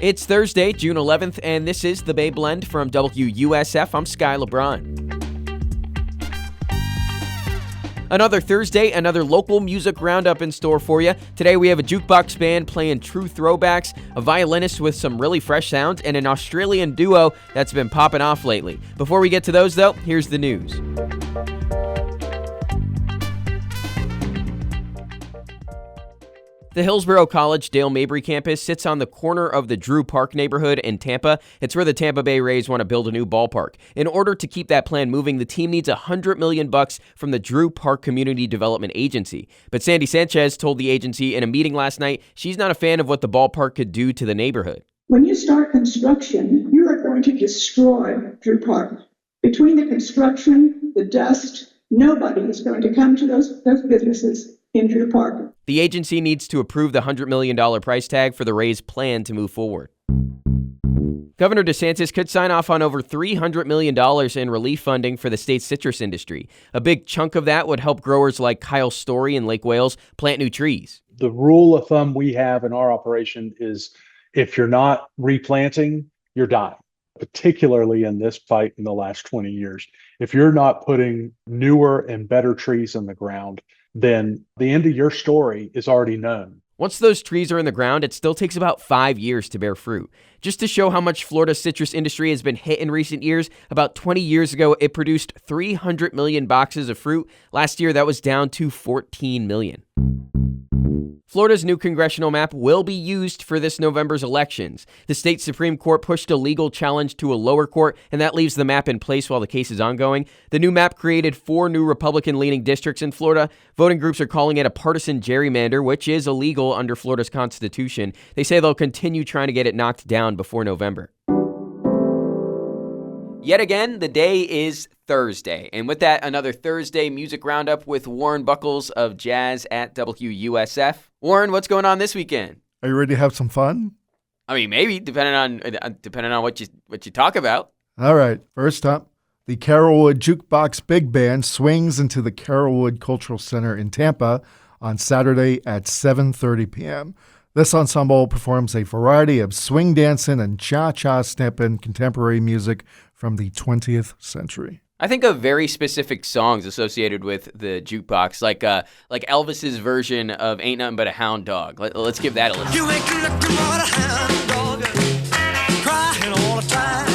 It's Thursday, June 11th, and this is the Bay Blend from WUSF. I'm Sky LeBron. Another Thursday, another local music roundup in store for you. Today we have a jukebox band playing true throwbacks, a violinist with some really fresh sounds, and an Australian duo that's been popping off lately. Before we get to those, though, here's the news. The Hillsborough College Dale Mabry campus sits on the corner of the Drew Park neighborhood in Tampa. It's where the Tampa Bay Rays want to build a new ballpark. In order to keep that plan moving, the team needs $100 million from the Drew Park Community Development Agency. But Sandy Sanchez told the agency in a meeting last night she's not a fan of what the ballpark could do to the neighborhood. When you start construction, you are going to destroy Drew Park. Between the construction, the dust, nobody is going to come to those businesses in Drew Park. The agency needs to approve the $100 million price tag for the Rays' plan to move forward. Governor DeSantis could sign off on over $300 million in relief funding for the state's citrus industry. A big chunk of that would help growers like Kyle Story in Lake Wales plant new trees. The rule of thumb we have in our operation is if you're not replanting, you're dying, particularly in this fight in the last 20 years. If you're not putting newer and better trees in the ground, then the end of your story is already known. Once those trees are in the ground, it still takes about 5 years to bear fruit. Just to show how much Florida's citrus industry has been hit in recent years, about 20 years ago, it produced 300 million boxes of fruit. Last year, that was down to 14 million. Florida's new congressional map will be used for this November's elections. The state Supreme Court pushed a legal challenge to a lower court, and that leaves the map in place while the case is ongoing. The new map created 4 new Republican-leaning districts in Florida. Voting groups are calling it a partisan gerrymander, which is illegal under Florida's Constitution. They say they'll continue trying to get it knocked down before November. Yet again, the day is Thursday. And with that, another Thursday music roundup with Warren Buckles of Jazz at WUSF. Warren, what's going on this weekend? Are you ready to have some fun? I mean, maybe, depending on what you talk about. All right. First up, the Carrollwood Jukebox Big Band swings into the Carrollwood Cultural Center in Tampa on Saturday at 7:30 p.m. This ensemble performs a variety of swing dancing and cha-cha stepping contemporary music from the 20th century. I think of very specific songs associated with the jukebox, like Elvis's version of Ain't Nothing But a Hound Dog. Let's give that a listen. You ain't nothing but a hound dog, crying all the time.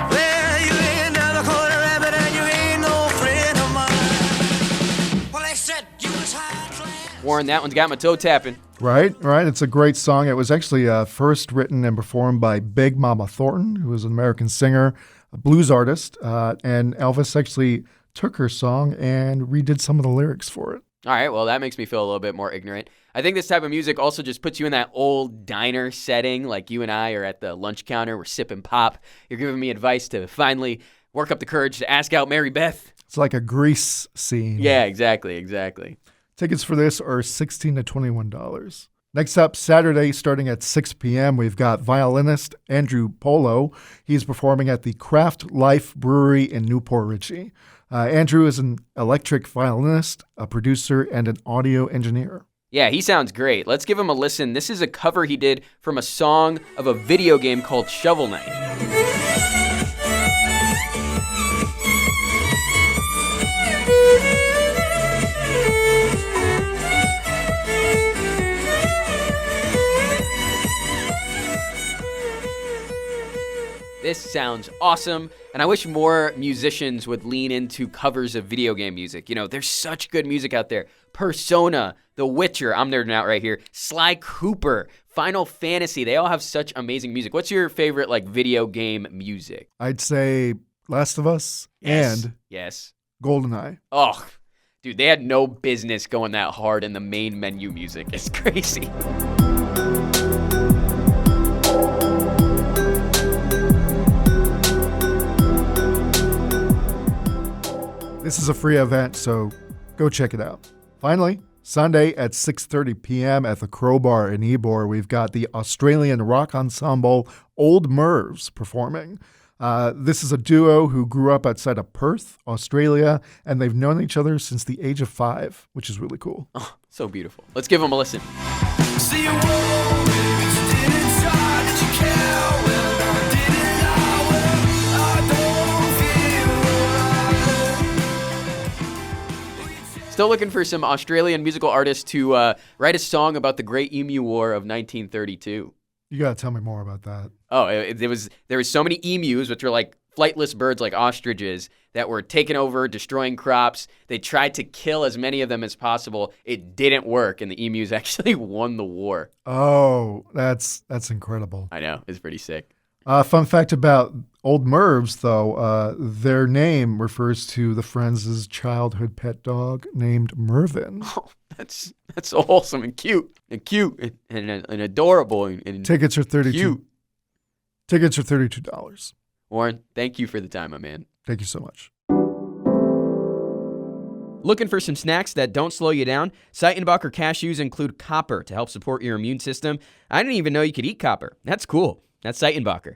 Well, you ain't never caught a rabbit and you ain't no friend of mine. Well, they said you was high class. Warren, that one's got my toe tapping. Right. It's a great song. It was actually first written and performed by Big Mama Thornton, who was an American singer, a blues artist, and Elvis actually took her song and redid some of the lyrics for it. All right, well, that makes me feel a little bit more ignorant. I think this type of music also just puts you in that old diner setting, like you and I are at the lunch counter, we're sipping pop. You're giving me advice to finally work up the courage to ask out Mary Beth. It's like a Grease scene. Yeah, exactly. Tickets for this are $16 to $21. Next up, Saturday, starting at 6 p.m., we've got violinist Andrew Polo. He's performing at the Craft Life Brewery in Newport Richey. Andrew is an electric violinist, a producer, and an audio engineer. Yeah, he sounds great. Let's give him a listen. This is a cover he did from a song of a video game called Shovel Knight. This sounds awesome, and I wish more musicians would lean into covers of video game music. You know, there's such good music out there. Persona, The Witcher, I'm nerding out right here, Sly Cooper, Final Fantasy, they all have such amazing music. What's your favorite, video game music? I'd say Last of Us and GoldenEye. Oh, dude, they had no business going that hard in the main menu music. It's crazy. This is a free event, so go check it out. Finally, Sunday at 6:30 p.m. at the Crowbar in Ybor, we've got the Australian rock ensemble Old Mervs performing. This is a duo who grew up outside of Perth, Australia, and they've known each other since the age of 5, which is really cool. Oh, so beautiful. Let's give them a listen. See you, baby, still inside. Still looking for some Australian musical artists to write a song about the Great Emu War of 1932. You got to tell me more about that. Oh, there was so many emus, which were like flightless birds like ostriches, that were taking over, destroying crops. They tried to kill as many of them as possible. It didn't work, and the emus actually won the war. Oh, that's incredible. I know. It's pretty sick. Fun fact about Old Mervs, though, their name refers to the Friends' childhood pet dog named Mervin. Oh, that's so wholesome and cute and adorable and Tickets are $32. cute. Tickets are $32. Warren, thank you for the time, my man. Thank you so much. Looking for some snacks that don't slow you down? Seitenbacher cashews include copper to help support your immune system. I didn't even know you could eat copper. That's cool. That's Seitenbacher.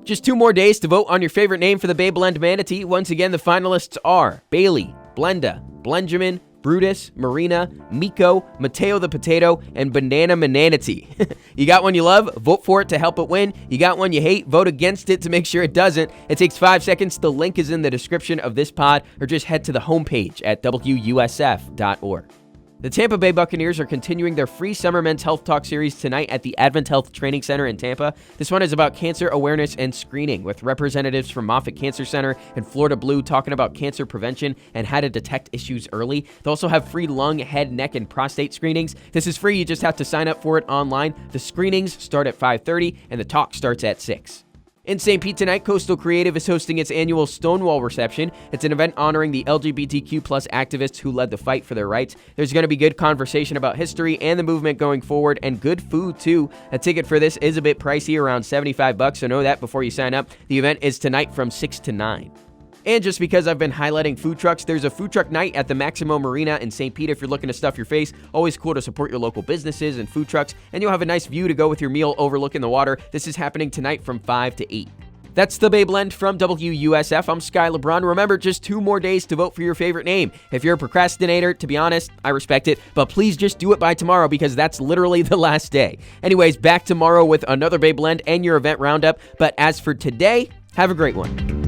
Just 2 more days to vote on your favorite name for the Bay Blend Manatee. Once again, the finalists are Bailey, Blenda, Blenjamin, Brutus, Marina, Miko, Mateo the Potato, and Banana Mananatee. You got one you love? Vote for it to help it win. You got one you hate? Vote against it to make sure it doesn't. It takes 5 seconds. The link is in the description of this pod, or just head to the homepage at WUSF.org. The Tampa Bay Buccaneers are continuing their free summer men's health talk series tonight at the Advent Health Training Center in Tampa. This one is about cancer awareness and screening, with representatives from Moffitt Cancer Center and Florida Blue talking about cancer prevention and how to detect issues early. They also have free lung, head, neck, and prostate screenings. This is free. You just have to sign up for it online. The screenings start at 5:30 and the talk starts at 6. In St. Pete tonight, Coastal Creative is hosting its annual Stonewall reception. It's an event honoring the LGBTQ+ activists who led the fight for their rights. There's going to be good conversation about history and the movement going forward, and good food too. A ticket for this is a bit pricey, around $75, so know that before you sign up. The event is tonight from 6 to 9. And just because I've been highlighting food trucks, there's a food truck night at the Maximo Marina in St. Pete if you're looking to stuff your face. Always cool to support your local businesses and food trucks, and you'll have a nice view to go with your meal overlooking the water. This is happening tonight from 5 to 8. That's the Bay Blend from WUSF. I'm Sky LeBron. Remember, just 2 more days to vote for your favorite name. If you're a procrastinator, to be honest, I respect it, but please just do it by tomorrow because that's literally the last day. Anyways, back tomorrow with another Bay Blend and your event roundup. But as for today, have a great one.